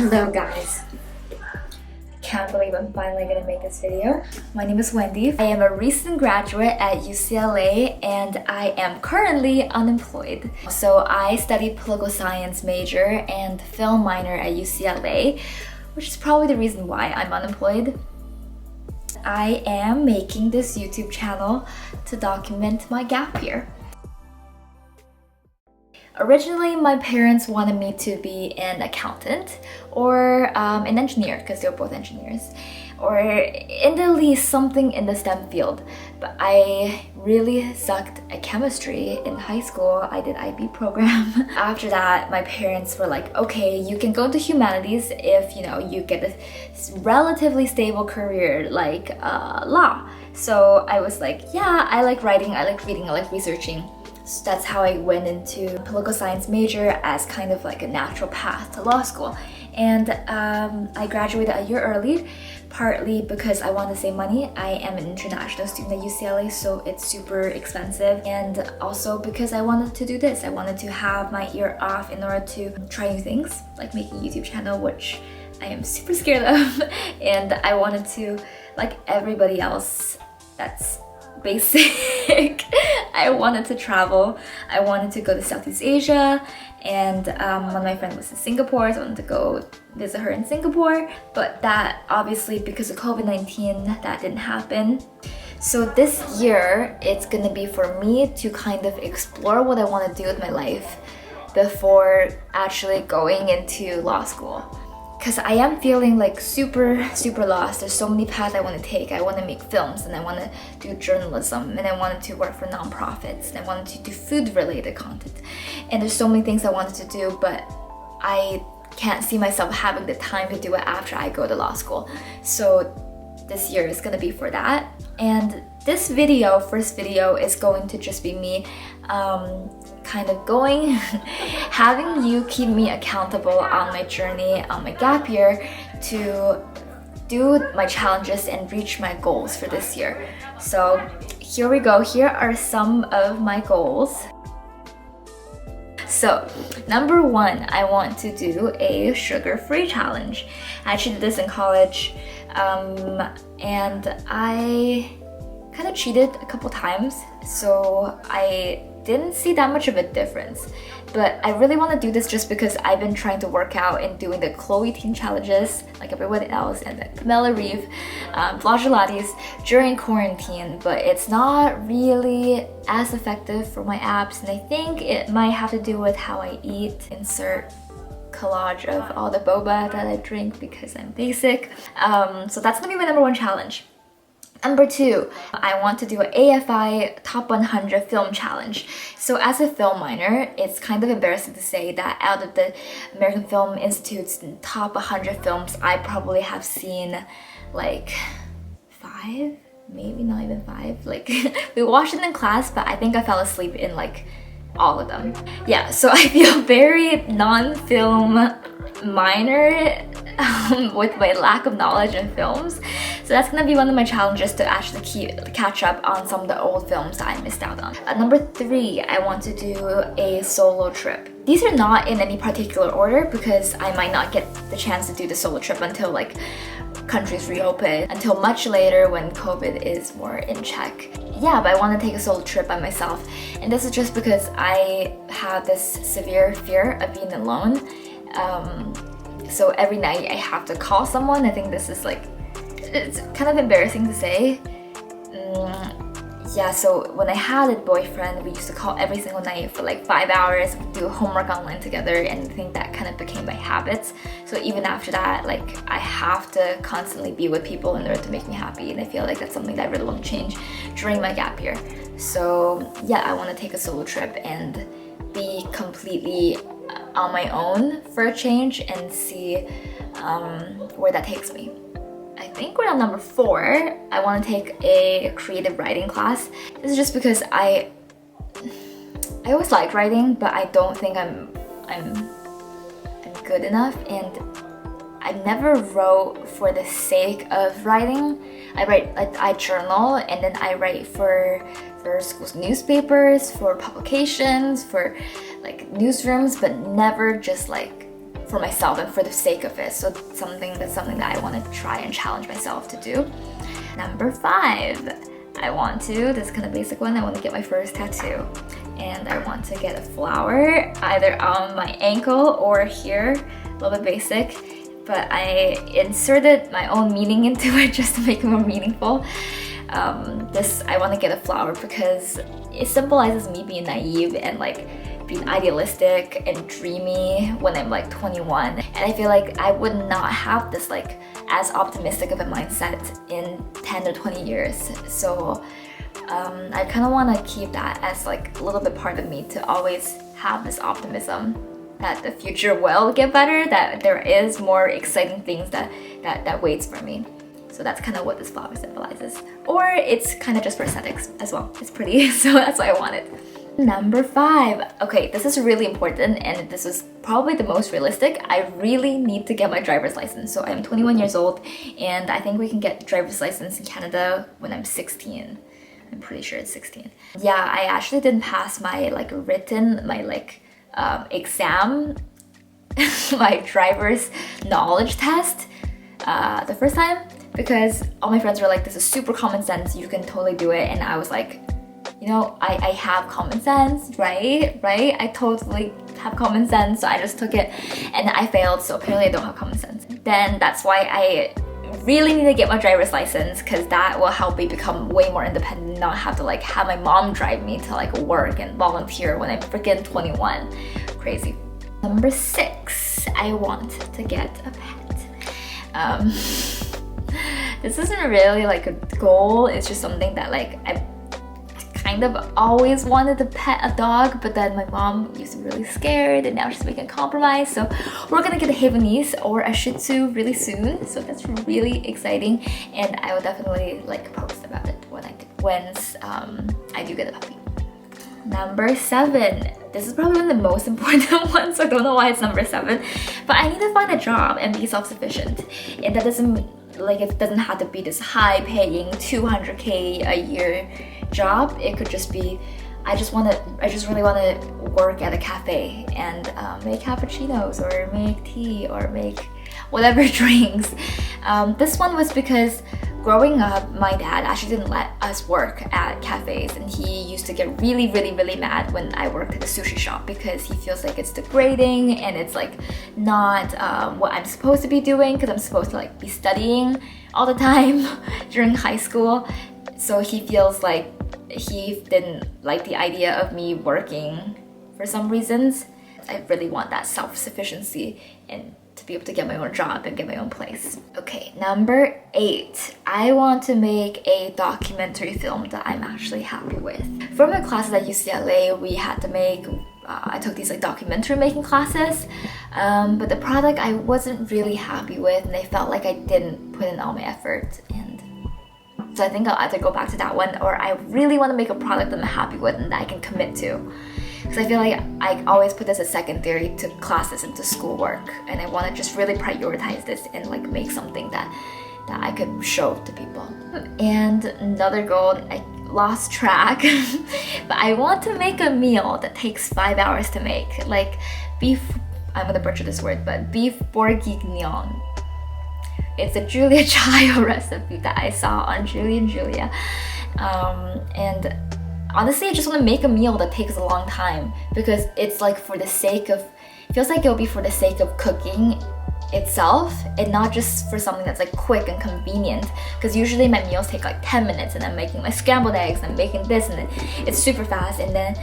Hello guys. Can't believe I'm finally gonna make this video. My name is Wendy. I am a recent graduate at UCLA and I am currently unemployed. So I studied political science major and film minor at UCLA, which is probably the reason why I'm unemployed. I am making this YouTube channel to document my gap year. Originally, my parents wanted me to be an accountant or an engineer because they're both engineers, or in the least something in the STEM field. But I really sucked at chemistry in high school. I did IB program. After that, my parents were like, okay, you can go into humanities if you get a relatively stable career like law. So I was like, yeah, I like writing, I like reading, I like researching. So that's how I went into political science major as kind of like a natural path to law school. And I graduated a year early, partly because I wanted to save money. I am an international student at UCLA, so it's super expensive. And also because I wanted to do this. I wanted to have my year off in order to try new things, like making a YouTube channel, which I am super scared of. And I wanted to, like everybody else that's basic, I wanted to travel. I wanted to go to Southeast Asia, and one of my friends was in Singapore, so I wanted to go visit her in Singapore, but that obviously because of COVID-19 that didn't happen. So this year it's gonna be for me to kind of explore what I want to do with my life before actually going into law school. Because I am feeling like super lost. There's so many paths I want to take. I want to make films, and I want to do journalism, and I wanted to work for nonprofits, and I wanted to do food related content. And there's so many things I wanted to do, but I can't see myself having the time to do it after I go to law school. So this year is gonna be for that. And this video, first video, is going to just be me kind of going, having you keep me accountable on my journey, on my gap year, to do my challenges and reach my goals for this year. So here we go. Here are some of my goals. So, number one, I want to do a sugar-free challenge. I actually did this in college, and I kind of cheated a couple times, so I didn't see that much of a difference. But I really want to do this just because I've been trying to work out and doing the Chloe Teen challenges like everybody else, and the Pamela Reeve, Vlogilates during quarantine, but it's not really as effective for my abs, and I think it might have to do with how I eat. Insert collage of all the boba that I drink because I'm basic. So that's gonna be my number one challenge. Number two, I want to do an AFI Top 100 Film Challenge. So as a film minor, it's kind of embarrassing to say that out of the American Film Institute's top 100 films, I probably have seen like 5, maybe not even 5. Like we watched it in class, but I think I fell asleep in like all of them. Yeah, so I feel very non-film minor with my lack of knowledge in films. So that's gonna be one of my challenges, to actually catch up on some of the old films that I missed out on. Number three, I want to do a solo trip. These are not in any particular order because I might not get the chance to do the solo trip until like countries reopen, until much later when COVID is more in check. Yeah, but I want to take a solo trip by myself, and this is just because I have this severe fear of being alone. So every night I have to call someone. I think this is like, it's kind of embarrassing to say. Yeah, so when I had a boyfriend, we used to call every single night for like 5 hours, do homework online together, and I think that kind of became my habits. So even after that, like I have to constantly be with people in order to make me happy, and I feel like that's something that I really want to change during my gap year. So yeah, I want to take a solo trip and be completely on my own for a change and see where that takes me. I think we're on number four. I want to take a creative writing class. This is just because I always liked writing, but I don't think I'm good enough, and I never wrote for the sake of writing. I journal, and then I write for school's newspapers, for publications, for like newsrooms, but never just like for myself and for the sake of it. So that's something that I want to try and challenge myself to do. Number 5, this is kind of basic one, I want to get my first tattoo. And I want to get a flower either on my ankle or here, a little bit basic. But I inserted my own meaning into it just to make it more meaningful. I want to get a flower because it symbolizes me being naive and like being idealistic and dreamy when I'm like 21. And I feel like I would not have this like as optimistic of a mindset in 10 or 20 years. So I kind of want to keep that as like a little bit part of me, to always have this optimism that the future will get better, that there is more exciting things that waits for me. So that's kind of what this flower symbolizes. Or it's kind of just for aesthetics as well. It's pretty, so that's why I want it. Number 5. Okay, this is really important and this is probably the most realistic. I really need to get my driver's license. So I'm 21 years old and I think we can get driver's license in Canada when I'm 16. I'm pretty sure it's 16. Yeah, I actually didn't pass my exam, my driver's knowledge test the first time, because all my friends were like, this is super common sense, you can totally do it. And I was like, you know, I have common sense, right? I totally have common sense. So I just took it and I failed. So apparently I don't have common sense. Then that's why I really need to get my driver's license, because that will help me become way more independent, not have to like have my mom drive me to like work and volunteer when I'm freaking 21. Crazy. Number 6, I want to get a pet. This isn't really like a goal, it's just something that like I kind of always wanted to pet a dog, but then my mom used to be really scared and now she's making a compromise. So we're gonna get a Havanese or a Shih Tzu really soon. So that's really exciting, and I will definitely like post about it once I do get a puppy. Number 7. This is probably one of the most important ones, so I don't know why it's number 7. But I need to find a job and be self-sufficient. And that doesn't it doesn't have to be this high-paying 200K a year job. It could just be, I just really want to work at a cafe and make cappuccinos or make tea or make whatever drinks. This one was because growing up, my dad actually didn't let us work at cafes, and he used to get really mad when I worked at a sushi shop, because he feels like it's degrading and it's like not what I'm supposed to be doing, because I'm supposed to like be studying all the time during high school. So he feels like he didn't like the idea of me working for some reasons. I really want that self-sufficiency and to be able to get my own job and get my own place. Okay, number 8. I want to make a documentary film that I'm actually happy with. For my classes at UCLA, we had to make, I took these like documentary making classes, but the product I wasn't really happy with, and I felt like I didn't put in all my effort. And so I think I'll either go back to that one, or I really want to make a product that I'm happy with and that I can commit to. Because I feel like I always put this as secondary to classes and to schoolwork, and I want to just really prioritize this and like make something that I could show to people. And another goal, I lost track, but I want to make a meal that takes 5 hours to make, like beef, I'm gonna butcher this word, but beef bourguignon. It's a Julia Child recipe that I saw on Julie and Julia, and honestly, I just want to make a meal that takes a long time, because it's like for the sake of, it feels like it'll be for the sake of cooking itself and not just for something that's like quick and convenient, because usually my meals take like 10 minutes and I'm making my scrambled eggs and I'm making this, and then it's super fast. And then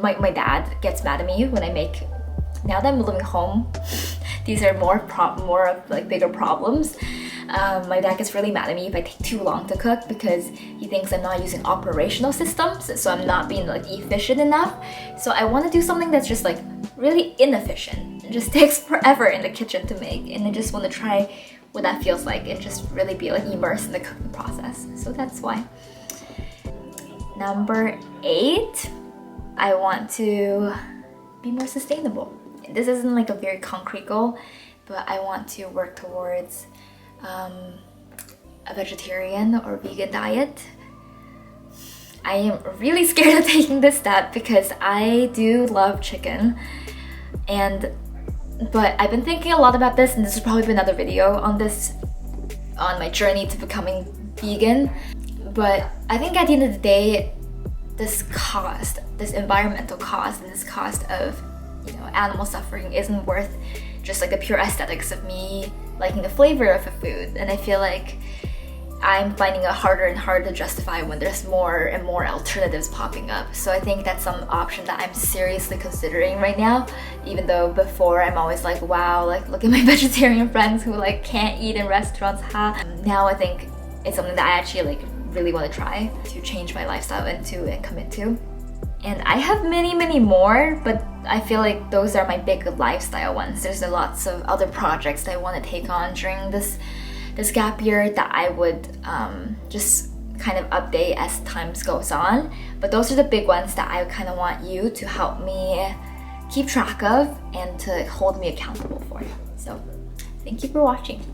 my dad gets mad at me when I make, now that I'm living home, these are more of like bigger problems. My dad gets really mad at me if I take too long to cook, because he thinks I'm not using operational systems, so I'm not being like efficient enough. So I want to do something that's just like really inefficient. It just takes forever in the kitchen to make, and I just want to try what that feels like and just really be like immersed in the cooking process. So that's why. Number 8, I want to be more sustainable. This isn't like a very concrete goal, but I want to work towards a vegetarian or vegan diet. I am really scared of taking this step because I do love chicken, and But I've been thinking a lot about this, and this will probably be another video on this, on my journey to becoming vegan. But I think at the end of the day, this cost, this environmental cost, and this cost of, you know, animal suffering isn't worth just like the pure aesthetics of me liking the flavor of a food. And I feel like I'm finding it harder and harder to justify when there's more and more alternatives popping up. So I think that's some option that I'm seriously considering right now, even though before I'm always like, wow, like look at my vegetarian friends who like can't eat in restaurants, ha. Now I think it's something that I actually like really want to try to change my lifestyle into and commit to. And I have many more, but I feel like those are my big lifestyle ones. There's lots of other projects that I want to take on during this gap year that I would just kind of update as time goes on. But those are the big ones that I kind of want you to help me keep track of and to hold me accountable for. So thank you for watching.